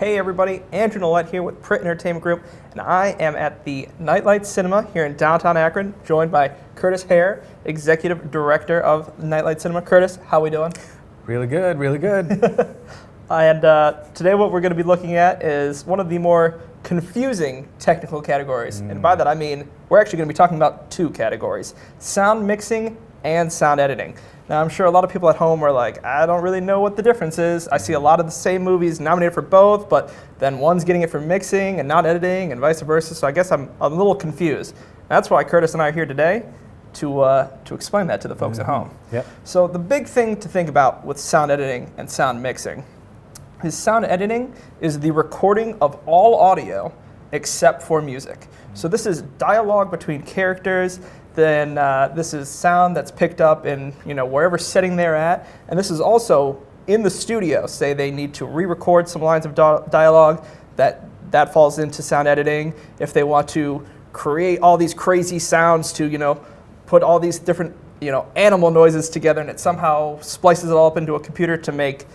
Hey everybody, Andrew Nalette here with Pritt Entertainment Group, and I am at the Nightlight Cinema here in downtown Akron, joined by Kurtiss Hare, Executive Director of Nightlight Cinema. Kurtiss, how we doing? Really good, really good. And today what we're going to be looking at is one of the more confusing technical categories. And by that I mean, we're actually going to be talking about two categories, sound mixing and sound editing. Now I'm sure a lot of people at home are like, I don't really know what the difference is. I see a lot of the same movies nominated for both, but then one's getting it for mixing and not editing and vice versa, so I guess I'm a little confused. And that's why Kurtiss and I are here today to explain that to the folks at home. Yep. So the big thing to think about with sound editing and sound mixing is sound editing is the recording of all audio except for music. So this is dialogue between characters, then this is sound that's picked up in wherever setting they're at, and this is also in the studio. Say they need to re-record some lines of dialogue, that falls into sound editing. If they want to create all these crazy sounds to put all these different animal noises together, and it somehow splices it all up into a computer to make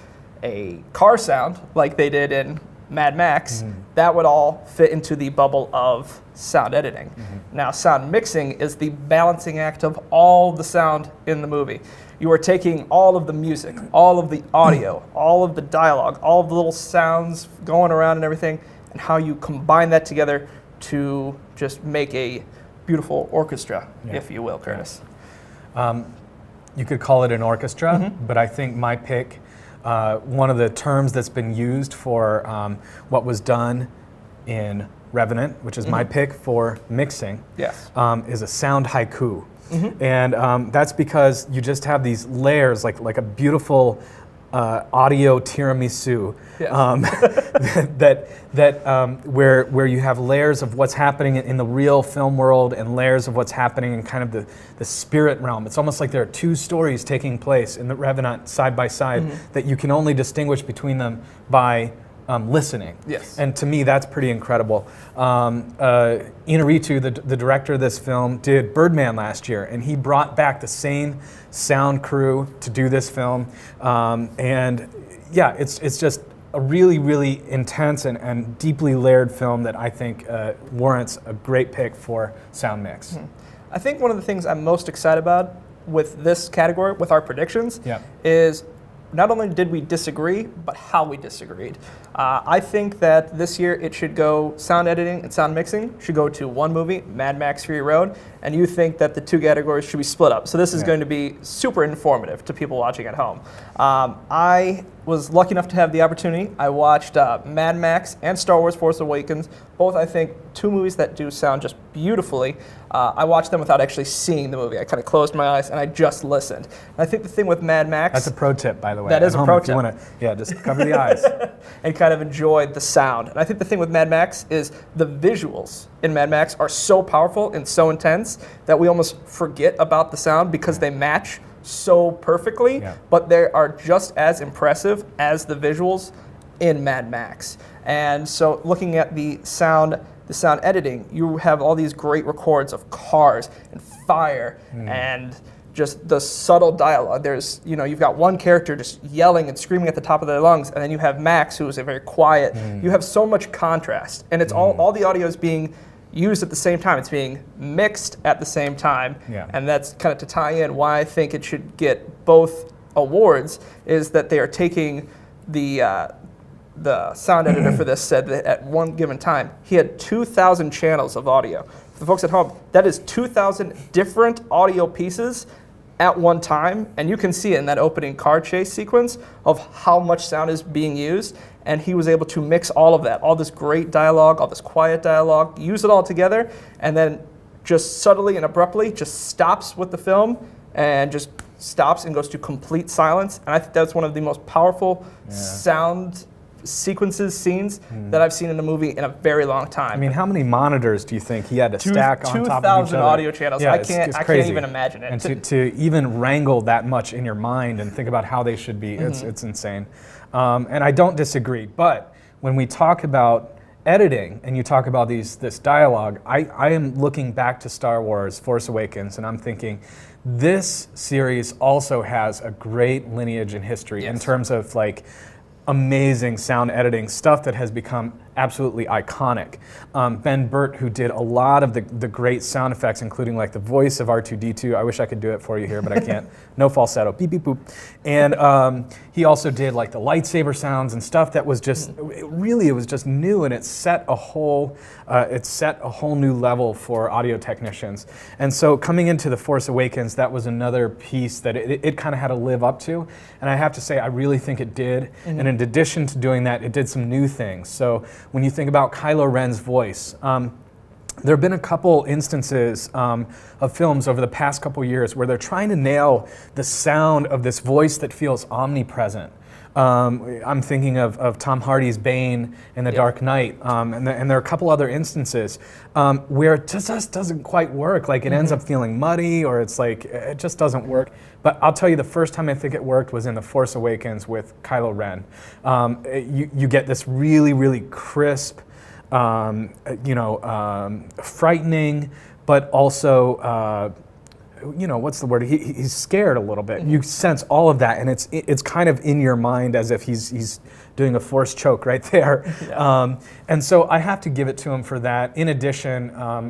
a car sound like they did in Mad Max, that would all fit into the bubble of sound editing. Now, sound mixing is the balancing act of all the sound in the movie. You are taking all of the music, all of the audio, all of the dialogue, all of the little sounds going around and everything, and how you combine that together to just make a beautiful orchestra, if you will, Kurtiss. You could call it an orchestra, but I think my pick, one of the terms that's been used for what was done in Revenant, which is my pick for mixing, is a sound haiku. And that's because you just have these layers, like a beautiful audio tiramisu, where you have layers of what's happening in the real film world and layers of what's happening in kind of the spirit realm. It's almost like there are two stories taking place in the Revenant side by side that you can only distinguish between them by listening. And to me, that's pretty incredible. Inarritu, the director of this film, did Birdman last year, and he brought back the same sound crew to do this film. And yeah, it's just a really, really intense and deeply layered film that I think warrants a great pick for sound mix. I think one of the things I'm most excited about with this category, with our predictions, is not only did we disagree, but how we disagreed. I think that this year it should go, sound editing and sound mixing should go to one movie, Mad Max Fury Road, and you think that the two categories should be split up. So this is going to be super informative to people watching at home. I was lucky enough to have the opportunity. I watched Mad Max and Star Wars Force Awakens, both I think two movies that do sound just beautifully. I watched them without actually seeing the movie. I kind of closed my eyes and I just listened. And I think the thing with Mad Max... That's a pro tip, by the way. That is a pro tip. If you want to, just cover the eyes. And kind of enjoy the sound. And I think the thing with Mad Max is the visuals in Mad Max are so powerful and so intense that we almost forget about the sound because they match so perfectly, but they are just as impressive as the visuals in Mad Max. And so looking at the sound editing, you have all these great records of cars and fire and just the subtle dialogue. There's, you've got one character just yelling and screaming at the top of their lungs, and then you have Max, who is a very quiet. You have so much contrast, and it's all the audio is being used at the same time. It's being mixed at the same time, and that's kind of to tie in why I think it should get both awards, is that they are taking the sound editor for this said that at one given time, he had 2,000 channels of audio. For the folks at home, that is 2,000 different audio pieces at one time, and you can see it in that opening car chase sequence of how much sound is being used, and he was able to mix all of that, all this great dialogue, all this quiet dialogue, use it all together, and then just subtly and abruptly just stops with the film and just stops and goes to complete silence. And I think that's one of the most powerful sound scenes that I've seen in a movie in a very long time. I mean, how many monitors do you think he had to stack on top of each other? 2,000 audio channels. I can't even imagine it. And to even wrangle that much in your mind and think about how they should be, it's insane. And I don't disagree, but when we talk about editing and you talk about this dialogue, I am looking back to Star Wars Force Awakens and I'm thinking, this series also has a great lineage and history in terms of amazing sound editing, stuff that has become absolutely iconic. Ben Burt, who did a lot of the great sound effects, including like the voice of R2-D2. I wish I could do it for you here, but I can't. No falsetto, beep, beep, boop. And he also did like the lightsaber sounds and stuff that was just, it was just new, and it set a whole new level for audio technicians. And so coming into The Force Awakens, that was another piece that it kind of had to live up to. And I have to say, I really think it did. And in addition to doing that, it did some new things. So when you think about Kylo Ren's voice, there have been a couple instances of films over the past couple years where they're trying to nail the sound of this voice that feels omnipresent. I'm thinking of Tom Hardy's Bane in The Dark Knight, and there are a couple other instances where it just doesn't quite work. Like it ends up feeling muddy, or it's like it just doesn't work. But I'll tell you, the first time I think it worked was in The Force Awakens with Kylo Ren. You get this really, really crisp, frightening, but also what's the word? He's scared a little bit. You sense all of that, and it's kind of in your mind as if he's doing a force choke right there. Yeah. And so I have to give it to him for that. In addition,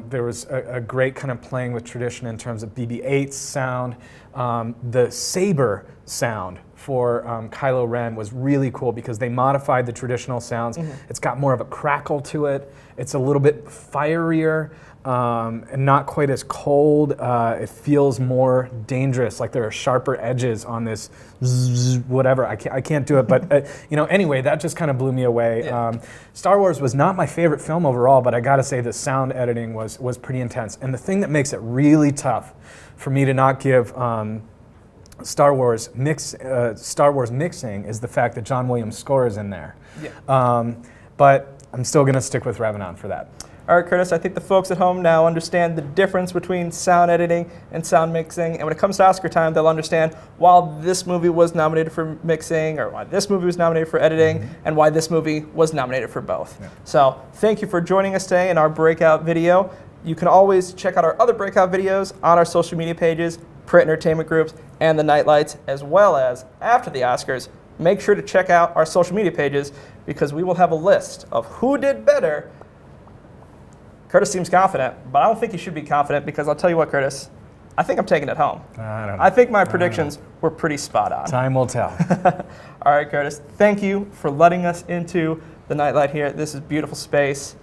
there was a great kind of playing with tradition in terms of BB-8's sound. The saber sound for Kylo Ren was really cool because they modified the traditional sounds. It's got more of a crackle to it. It's a little bit fierier. And not quite as cold. It feels more dangerous, like there are sharper edges on this zzz, whatever. I can't do it, but anyway, that just kind of blew me away. Yeah. Star Wars was not my favorite film overall, but I gotta say the sound editing was pretty intense. And the thing that makes it really tough for me to not give Star Wars mixing is the fact that John Williams' score is in there. Yeah. But I'm still gonna stick with Revenant for that. All right, Kurtiss, I think the folks at home now understand the difference between sound editing and sound mixing. And when it comes to Oscar time, they'll understand why this movie was nominated for mixing, or why this movie was nominated for editing, and why this movie was nominated for both. Yeah. So thank you for joining us today in our breakout video. You can always check out our other breakout videos on our social media pages, Pritt Entertainment Groups, and the Nightlights, as well as after the Oscars. Make sure to check out our social media pages because we will have a list of who did better. Kurtiss seems confident, but I don't think he should be confident because I'll tell you what, Kurtiss, I think I'm taking it home. I don't know. I think my predictions were pretty spot on. Time will tell. All right, Kurtiss, thank you for letting us into the Nightlight here. This is beautiful space.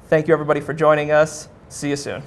Thank you, everybody, for joining us. See you soon.